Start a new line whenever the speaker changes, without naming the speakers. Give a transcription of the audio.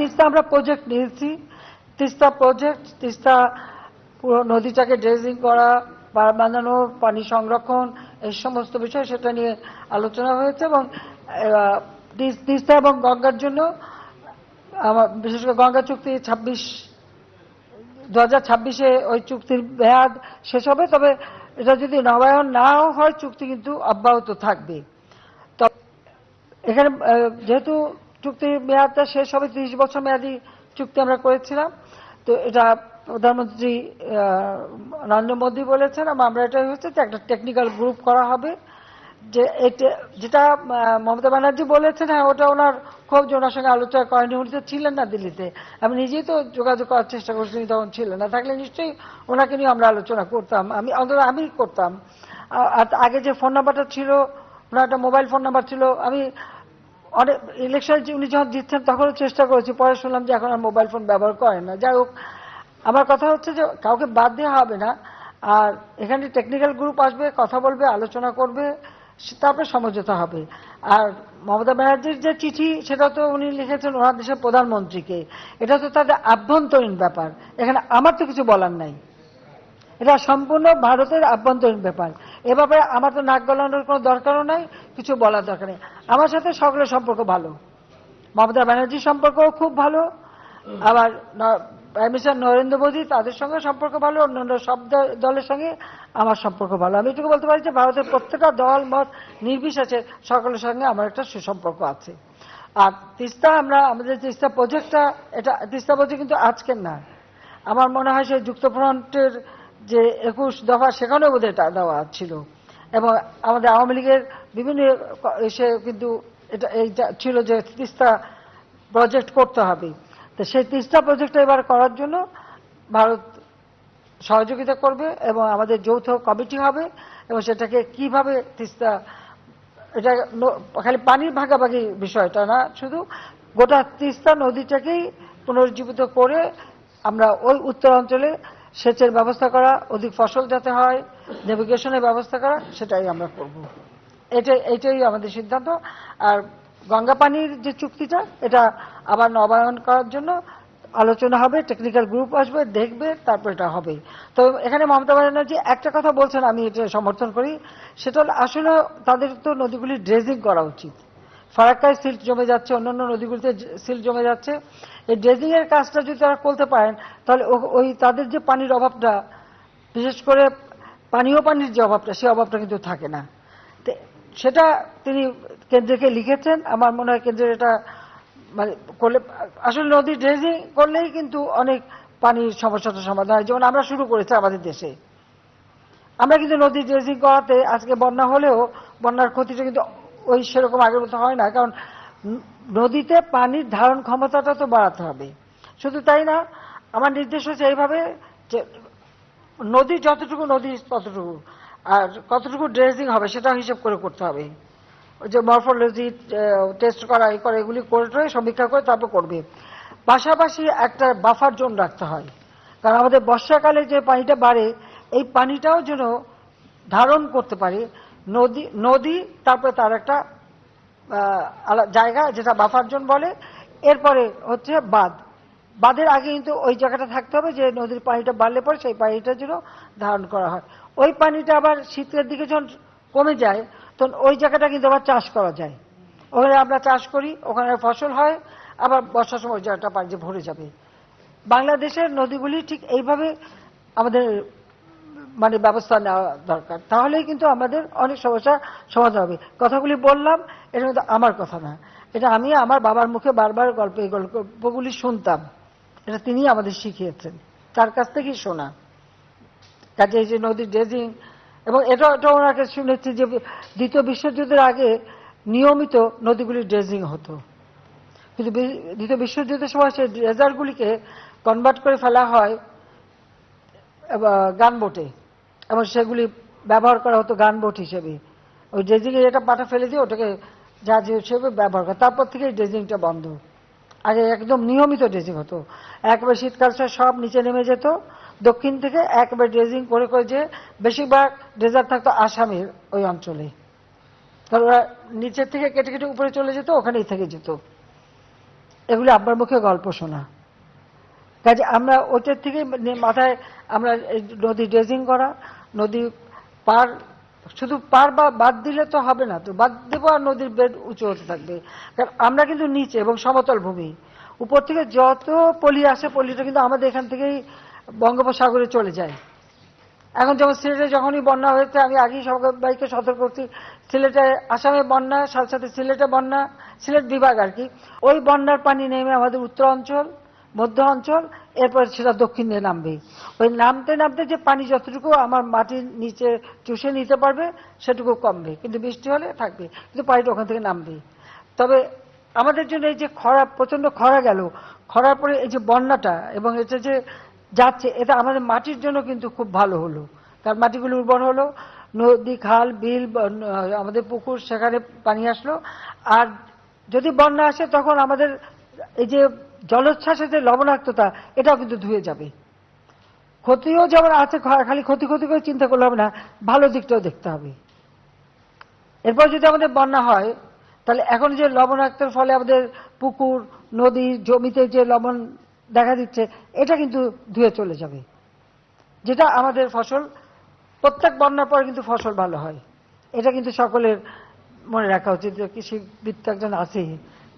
তিস্তা আমরা প্রজেক্ট নিয়েছি, তিস্তা প্রজেক্ট, তিস্তা পুরো নদীটাকে ড্রেজিং করা, বানানো, পানি সংরক্ষণ, এই সমস্ত বিষয় সেটা নিয়ে আলোচনা হয়েছে। এবং তিস্তা এবং গঙ্গার জন্য আমার বিশেষ করে গঙ্গা চুক্তি 2026-এ ওই চুক্তির মেয়াদ শেষ হবে। তবে এটা যদি নবায়ন নাও হয় চুক্তি কিন্তু অব্যাহত থাকবে। তবে এখানে যেহেতু চুক্তির মেয়াদটা শেষ হবে, 30 বছর মেয়াদী চুক্তি আমরা করেছিলাম, তো এটা প্রধানমন্ত্রী নরেন্দ্র মোদী বলেছেন। আমরা এটাই হচ্ছে যে একটা টেকনিক্যাল গ্রুপ করা হবে, যে যেটা মমতা ব্যানার্জি বলেছেন, হ্যাঁ ওটা ওনার খুব, যে ওনার সঙ্গে আলোচনা করেনি, উনি তো ছিলেন না দিল্লিতে। আমি নিজেই তো যোগাযোগ করার চেষ্টা করছি, তখন ছিলেন না, থাকলে নিশ্চয়ই ওনাকে নিয়ে আমরা আলোচনা করতাম, আমি করতাম। আর আগে যে ফোন নাম্বারটা ছিল, ওনার একটা মোবাইল ফোন নাম্বার ছিল, আমি অনেক ইলেকশন উনি যখন জিতছেন তখনও চেষ্টা করেছি, পরে শুনলাম যে এখন আর মোবাইল ফোন ব্যবহার করেন না। যাই হোক, আমার কথা হচ্ছে যে কাউকে বাদ দেওয়া হবে না, আর এখানে টেকনিক্যাল গ্রুপ আসবে, কথা বলবে, আলোচনা করবে, তারপরে সমঝোতা হবে। আর মমতা ব্যানার্জির যে চিঠি, সেটা তো উনি লিখেছেন ওনার দেশের প্রধানমন্ত্রীকে, এটা তো তাদের আভ্যন্তরীণ ব্যাপার, এখানে আমার তো কিছু বলার নাই, এটা সম্পূর্ণ ভারতের আভ্যন্তরীণ ব্যাপার। এ ব্যাপারে আমার তো নাক গলানোর কোনো দরকারও নাই, কিছু বলার দরকার নেই। আমার সাথে সকলের সম্পর্ক ভালো, মমতা ব্যানার্জির সম্পর্কও খুব ভালো, আবার প্রাইম মিনিস্টার নরেন্দ্র মোদী, তাদের সঙ্গে সম্পর্ক ভালো, অন্যান্য সব দলের সঙ্গে আমার সম্পর্ক ভালো। আমি এটুকু বলতে পারি যে ভারতের প্রত্যেকটা দল মত নির্বিশেষে সকলের সঙ্গে আমার একটা সুসম্পর্ক আছে। আর তিস্তা, আমাদের তিস্তা প্রজেক্টটা, এটা তিস্তা প্রজেক্ট কিন্তু আজকের না, আমার মনে হয় সেই যুক্তফ্রন্টের যে 21 দফা, সেখানেও বোধহয় এটা দেওয়া ছিল, এবং আমাদের আওয়ামী লীগের বিভিন্ন এসে কিন্তু এইটা ছিল যে তিস্তা প্রজেক্ট করতে হবে। তো সেই তিস্তা প্রজেক্টটা এবার করার জন্য ভারত সহযোগিতা করবে, এবং আমাদের যৌথ কমিটি হবে, এবং সেটাকে কিভাবে তিস্তা, এটা খালি পানির ভাগাভাগি বিষয়টা না, শুধু গোটা তিস্তা নদীটাকেই পুনরুজ্জীবিত করে আমরা ওই উত্তরাঞ্চলে সেচের ব্যবস্থা করা, অধিক ফসল যাতে হয়, নেভিগেশনের ব্যবস্থা করা, সেটাই আমরা করব। এইটাই আমাদের সিদ্ধান্ত। আর গঙ্গা পানির যে চুক্তিটা, এটা আবার নবায়ন করার জন্য আলোচনা হবে, টেকনিক্যাল গ্রুপ আসবে, দেখবে, তারপর এটা হবে। তো এখানে মমতা ব্যানার্জি একটা কথা বলছেন, আমি এটা সমর্থন করি, সেটা আসলে তাদের তো নদীগুলি ড্রেজিং করা উচিত। ফারাক্কায় সিল্ট জমে যাচ্ছে, অন্যান্য নদীগুলিতে সিল্ট জমে যাচ্ছে, এই ড্রেজিং এর কাজটা যদি তারা করতে পারেন, তাহলে ওই তাদের যে পানির অভাবটা, বিশেষ করে পানীয় পানির যে অভাবটা, সেই অভাবটা কিন্তু থাকে না। সেটা তিনি কেন্দ্রকে লিখেছেন। আমার মনে হয় কেন্দ্রের এটা মানে করলে, আসলে নদী ড্রেজিং করলেই কিন্তু অনেক পানির সমস্যাটা সমাধান হয়। যেমন আমরা শুরু করেছি আমাদের দেশে, আমরা কিন্তু নদী ড্রেজিং করাতে আজকে বন্যা হলেও বন্যার ক্ষতিটা কিন্তু ওই সেরকম আগের মতো হয় না, কারণ নদীতে পানির ধারণ ক্ষমতাটা তো বাড়াতে হবে। শুধু তাই না, আমার নির্দেশ হচ্ছে এইভাবে যে নদী যতটুকু নদী ততটুকু, আর কতটুকু ড্রেজিং হবে সেটা হিসেব করে করতে হবে। যে মরফোলজি টেস্ট করা, এগুলি করে সমীক্ষা করে তারপর করবে। পাশাপাশি একটা বাফার জোন রাখতে হয়, কারণ আমাদের বর্ষাকালে যে পানিটা বাড়ে, এই পানিটাও যেন ধারণ করতে পারে নদী, তারপরে তার একটা জায়গা যেটা বাফার জোন বলে। এরপরে হচ্ছে বাঁধের আগে কিন্তু ওই জায়গাটা থাকতে হবে যে নদীর পানিটা বাড়লে পরে সেই পানিটা যেন ধারণ করা হয়। ওই পানিটা আবার শীতের দিকে যখন কমে যায়, তখন ওই জায়গাটা কিন্তু আবার চাষ করা যায়, ওখানে আমরা চাষ করি, ওখানে ফসল হয়, আবার বর্ষার সময় ওই জায়গাটা পানি ভরে যাবে। বাংলাদেশের নদীগুলি ঠিক এইভাবে আমাদের মানে ব্যবস্থা নেওয়া দরকার, তাহলেই কিন্তু আমাদের অনেক সমস্যার সমাধান হবে। কথাগুলি বললাম, এটা কিন্তু আমার কথা না, এটা আমি আমার বাবার মুখে বারবার এই গল্পগুলি শুনতাম, এটা তিনি আমাদের শিখিয়েছেন, তার কাছ থেকেই শোনা। কাজে এই যে নদীর ড্রেজিং, এবং এটা ওনাকে শুনেছি যে দ্বিতীয় বিশ্বযুদ্ধের আগে নিয়মিত নদীগুলির ড্রেজিং হতো, কিন্তু দ্বিতীয় বিশ্বযুদ্ধের সময় সেই ড্রেজারগুলিকে কনভার্ট করে ফেলা হয় গানবোটে, এবং সেগুলি ব্যবহার করা হতো গানবোট হিসেবে। ওই ড্রেজিংয়ে এটা পাটা ফেলে দিয়ে ওটাকে জাহাজ হিসেবে ব্যবহার করা, তারপর থেকে এই ড্রেজিংটা বন্ধ। আগে একদম নিয়মিত ড্রেজিং হতো, একবার শীতকাল সব নিচে নেমে যেত দক্ষিণ থেকে, একবার ড্রেজিং করে যে বেশিরভাগ ড্রেজার থাকতো আসামের ওই অঞ্চলে, কারণ ওরা নিচের থেকে কেটে কেটে উপরে চলে যেত, ওখানেই থেকে যেত। এগুলি আব্বার মুখে গল্প শোনা। কাজে আমরা ওটার থেকে মাথায় আমরা নদী ড্রেজিং করা, নদী পার, শুধু পার বা বাদ দিলে তো হবে না, তো বাদ দেবো আর নদীর বেড উঁচু হতে থাকবে। কারণ আমরা কিন্তু নিচে এবং সমতল ভূমি, উপর থেকে যত পলি আসে পলিটা কিন্তু আমাদের এখান থেকেই বঙ্গোপসাগরে চলে যায়। এখন যেমন সিলেটে যখনই বন্যা হয়েছে, আমি আগেই সবাইকে সতর্ক করছি, সিলেটে আসামে বন্যা, সাথে সাথে সিলেটে বন্যা, সিলেট বিভাগ আর কি, ওই বন্যার পানি নেমে আমাদের উত্তর অঞ্চল, মধ্য অঞ্চল, এরপর সেটা দক্ষিণে নামবে। ওই নামতে নামতে যে পানি যতটুকু আমার মাটির নিচে চুষে নিতে পারবে সেটুকু কমবে, কিন্তু বৃষ্টি হলে থাকবে, কিন্তু পানিটা ওখান থেকে নামবে। তবে আমাদের জন্য এই যে খরা, প্রচন্ড খরা গেল, খরার পরে এই যে বন্যাটা এবং এটা যে যাচ্ছে, এটা আমাদের মাটির জন্য কিন্তু খুব ভালো হলো, কারণ মাটিগুলো উর্বর হলো, নদী খাল বিল আমাদের পুকুর সেখানে পানি আসলো। আর যদি বন্যা আসে তখন আমাদের এই যে জলোচ্ছ্বাসের যে লবণাক্ততা, এটাও কিন্তু ধুয়ে যাবে। ক্ষতিও যেমন আছে, খালি ক্ষতি ক্ষতি করে চিন্তা করলে হবে না, ভালো দিকটাও দেখতে হবে। এরপর যদি আমাদের বন্যা হয়, তাহলে এখন যে লবণাক্তের ফলে আমাদের পুকুর নদী জমিতে যে লবণ দেখা দিচ্ছে, এটা কিন্তু ধুয়ে চলে যাবে, যেটা আমাদের ফসল, প্রত্যেক বন্যার পরে কিন্তু ফসল ভালো হয়। এটা কিন্তু সকলের মনে রাখা উচিত, কৃষিবিদ একজন আছেই।